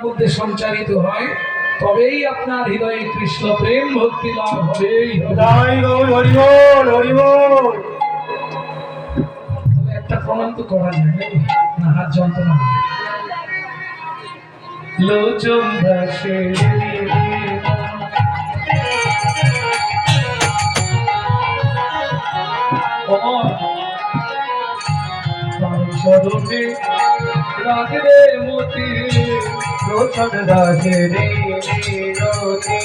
মধ্যে সঞ্চারিত হয়, তবেই আপনার হৃদয়ে কৃষ্ণ প্রেম ভক্তি লাভ হবেই হবে। একটা প্রমাণ তো করা যায় না, হাত যন্ত্রণা লোচন দাসে চরণে রাগরে মতি লোচন দাসে রে রতি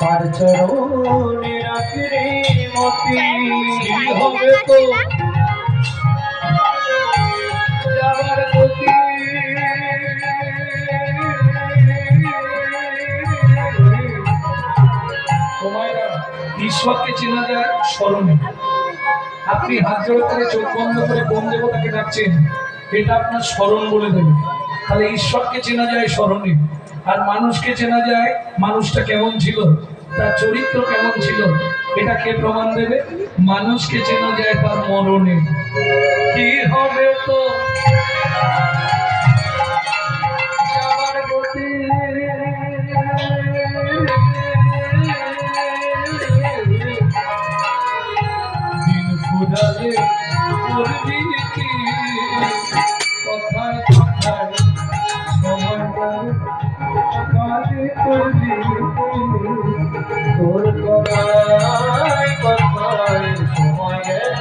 তার চরণে রাগরে মতি হবে তো যাবার গতি। ঈশ্বরকে চেনা যায় স্মরণে। আপনি হাত জোড় করে চোখ বন্ধ করে কোন দেবতাকে ডাকছেন, এটা আপনার স্মরণ বলে দেবে। তাহলে ঈশ্বরকে চেনা যায় স্মরণে, আর মানুষকে চেনা যায় মানুষটা কেমন ছিল, তার চরিত্র কেমন ছিল, এটা কে প্রমাণ দেবে? মানুষকে চেনা যায় তার মরণে। কি হবে তো যাবার গতি, ফুরালে করবি কি কথায় কথায় সময় কাজে করবি তোর কথায় কথায় সময় গেল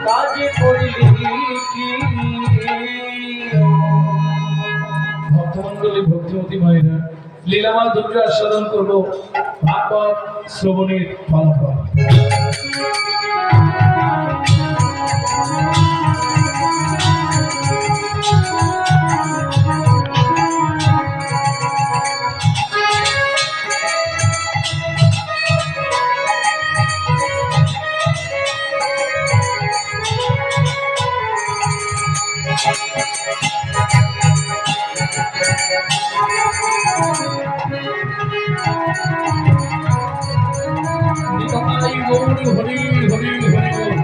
কাজে করবি কি। ভক্তমন্ডলী ভক্তিমতী মায়েরা, লীলামাল ধৈর্য আস্বাদন করবো ভাগবত শ্রবণের ফলাফল। হরি হরি হরি হরি।